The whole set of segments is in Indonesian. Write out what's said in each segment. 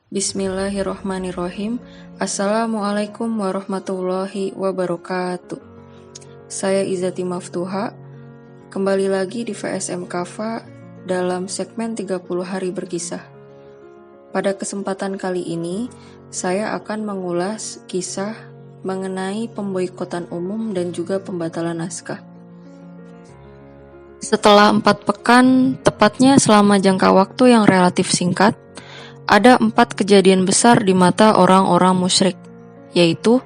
Bismillahirrohmanirrohim. Assalamualaikum warahmatullahi wabarakatuh. Saya Izati Maftuha. Kembali lagi di VSM Kafa dalam segmen 30 hari berkisah. Pada kesempatan kali ini, saya akan mengulas kisah mengenai pemboikotan umum dan juga pembatalan naskah. Setelah 4 pekan, tepatnya selama jangka waktu yang relatif singkat, ada 4 kejadian besar di mata orang-orang musyrik, yaitu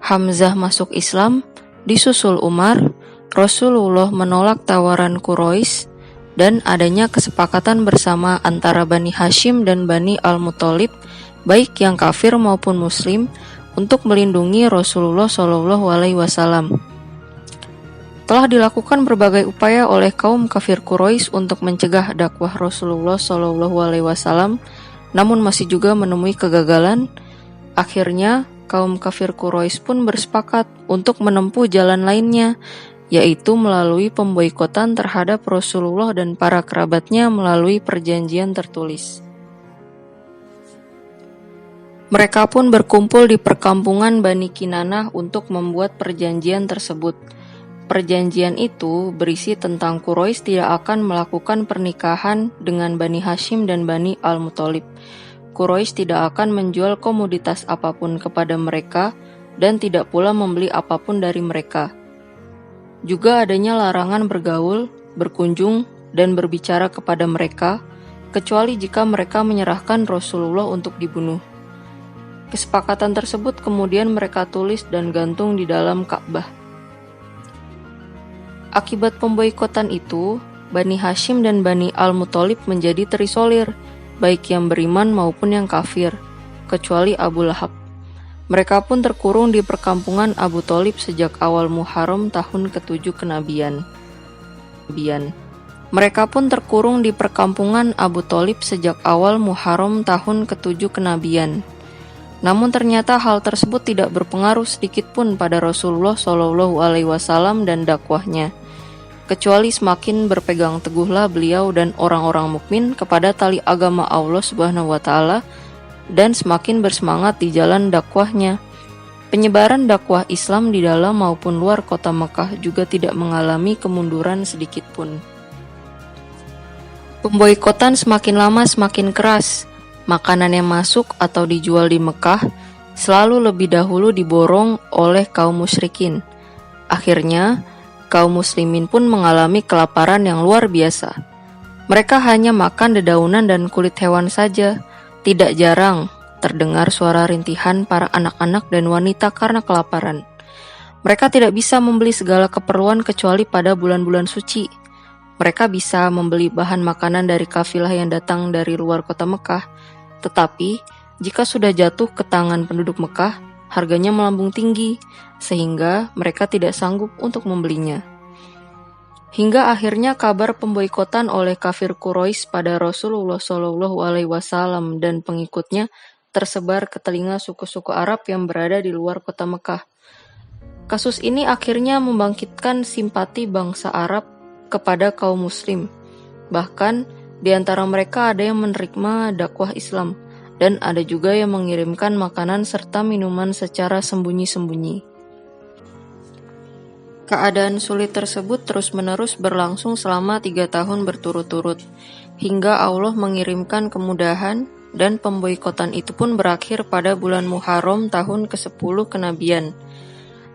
Hamzah masuk Islam, disusul Umar, Rasulullah menolak tawaran Quraisy, dan adanya kesepakatan bersama antara Bani Hashim dan Bani Al-Muthalib, baik yang kafir maupun muslim, untuk melindungi Rasulullah SAW. Telah dilakukan berbagai upaya oleh kaum kafir Quraisy untuk mencegah dakwah Rasulullah SAW, namun masih juga menemui kegagalan. Akhirnya, kaum kafir Quraisy pun bersepakat untuk menempuh jalan lainnya, yaitu melalui pemboikotan terhadap Rasulullah dan para kerabatnya melalui perjanjian tertulis. Mereka pun berkumpul di perkampungan Bani Kinanah untuk membuat perjanjian tersebut. Perjanjian itu berisi tentang Quraisy tidak akan melakukan pernikahan dengan Bani Hashim dan Bani Al-Muthalib. Quraisy tidak akan menjual komoditas apapun kepada mereka dan tidak pula membeli apapun dari mereka. Juga adanya larangan bergaul, berkunjung, dan berbicara kepada mereka, kecuali jika mereka menyerahkan Rasulullah untuk dibunuh. Kesepakatan tersebut kemudian mereka tulis dan gantung di dalam Ka'bah. Akibat pemboikotan itu, Bani Hashim dan Bani Al-Muthalib menjadi terisolir, baik yang beriman maupun yang kafir, kecuali Abu Lahab. Mereka pun terkurung di perkampungan Abu Thalib sejak awal Muharram tahun ke-7 kenabian. Mereka pun terkurung di perkampungan Abu Thalib sejak awal Muharram tahun ke-7 kenabian. Namun ternyata hal tersebut tidak berpengaruh sedikitpun pada Rasulullah SAW dan dakwahnya, kecuali semakin berpegang teguhlah beliau dan orang-orang mukmin kepada tali agama Allah SWT dan semakin bersemangat di jalan dakwahnya. Penyebaran dakwah Islam di dalam maupun luar kota Mekah juga tidak mengalami kemunduran sedikitpun. Pemboikotan semakin lama semakin keras. Makanan yang masuk atau dijual di Mekah selalu lebih dahulu diborong oleh kaum musyrikin. Akhirnya, kaum muslimin pun mengalami kelaparan yang luar biasa. Mereka hanya makan dedaunan dan kulit hewan saja. Tidak jarang terdengar suara rintihan para anak-anak dan wanita karena kelaparan. Mereka tidak bisa membeli segala keperluan kecuali pada bulan-bulan suci. Mereka bisa membeli bahan makanan dari kafilah yang datang dari luar kota Mekah, tetapi jika sudah jatuh ke tangan penduduk Mekah, harganya melambung tinggi, sehingga mereka tidak sanggup untuk membelinya. Hingga akhirnya kabar pemboikotan oleh kafir Quraisy pada Rasulullah SAW dan pengikutnya tersebar ke telinga suku-suku Arab yang berada di luar kota Mekah. Kasus ini akhirnya membangkitkan simpati bangsa Arab kepada kaum muslim. Bahkan di antara mereka ada yang menerima dakwah Islam, dan ada juga yang mengirimkan makanan serta minuman secara sembunyi-sembunyi. Keadaan sulit tersebut terus-menerus berlangsung selama 3 tahun berturut-turut, hingga Allah mengirimkan kemudahan, dan pemboikotan itu pun berakhir pada bulan Muharram tahun ke-10 kenabian.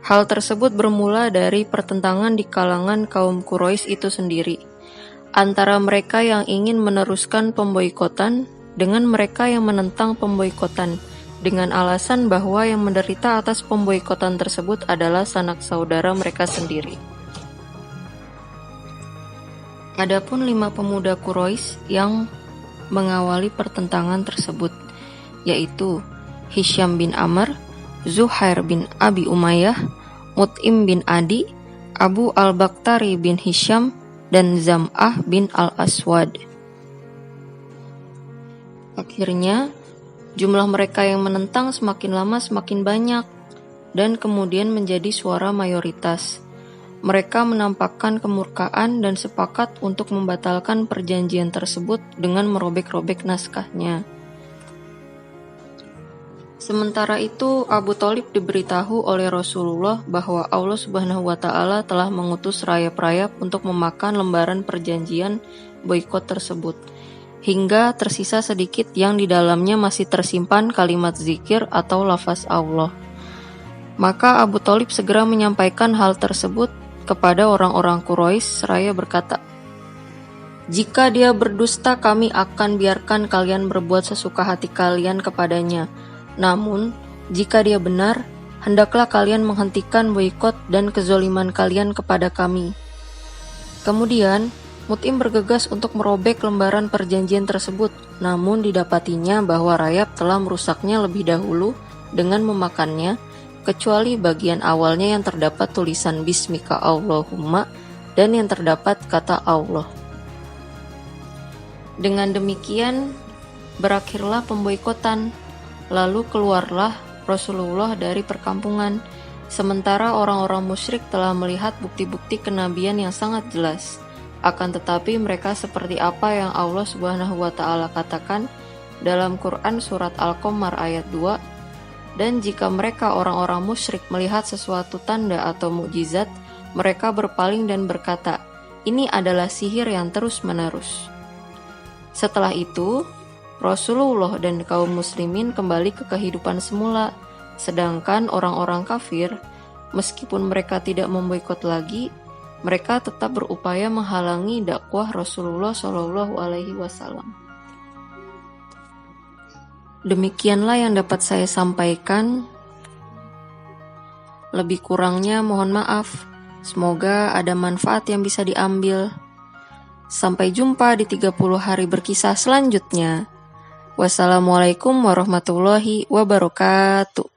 Hal tersebut bermula dari pertentangan di kalangan kaum Quraisy itu sendiri, antara mereka yang ingin meneruskan pemboikotan dengan mereka yang menentang pemboikotan, dengan alasan bahwa yang menderita atas pemboikotan tersebut adalah sanak saudara mereka sendiri. Adapun 5 pemuda Quraisy yang mengawali pertentangan tersebut, yaitu Hisham bin Amr, Zuhair bin Abi Umayyah, Mut'im bin Adi, Abu al-Bakhtari bin Hisham, dan Zam'ah bin al-Aswad. Akhirnya, jumlah mereka yang menentang semakin lama semakin banyak, dan kemudian menjadi suara mayoritas. Mereka menampakkan kemurkaan dan sepakat untuk membatalkan perjanjian tersebut dengan merobek-robek naskahnya. Sementara itu, Abu Thalib diberitahu oleh Rasulullah bahwa Allah Subhanahu wa Ta'ala telah mengutus rayap-rayap untuk memakan lembaran perjanjian boikot tersebut, hingga tersisa sedikit yang di dalamnya masih tersimpan kalimat zikir atau lafaz Allah. Maka Abu Thalib segera menyampaikan hal tersebut kepada orang-orang Quraisy seraya berkata, "Jika dia berdusta, kami akan biarkan kalian berbuat sesuka hati kalian kepadanya. Namun, jika dia benar, hendaklah kalian menghentikan boikot dan kezoliman kalian kepada kami." Kemudian, Mut'im bergegas untuk merobek lembaran perjanjian tersebut, namun didapatinya bahwa rayap telah merusaknya lebih dahulu dengan memakannya, kecuali bagian awalnya yang terdapat tulisan Bismika Allahumma dan yang terdapat kata Allah. Dengan demikian, berakhirlah pemboikotan. Lalu keluarlah Rasulullah dari perkampungan, sementara orang-orang musyrik telah melihat bukti-bukti kenabian yang sangat jelas. Akan tetapi mereka seperti apa yang Allah Subhanahu wa Ta'ala katakan dalam Quran surat Al-Qamar ayat 2, "Dan jika mereka orang-orang musyrik melihat sesuatu tanda atau mukjizat, mereka berpaling dan berkata, 'Ini adalah sihir yang terus-menerus.'" Setelah itu, Rasulullah dan kaum muslimin kembali ke kehidupan semula, sedangkan orang-orang kafir, meskipun mereka tidak memboikot lagi, mereka tetap berupaya menghalangi dakwah Rasulullah Shallallahu Alaihi Wasallam. Demikianlah yang dapat saya sampaikan. Lebih kurangnya mohon maaf. Semoga ada manfaat yang bisa diambil. Sampai jumpa di 30 hari berkisah selanjutnya. Wassalamualaikum warahmatullahi wabarakatuh.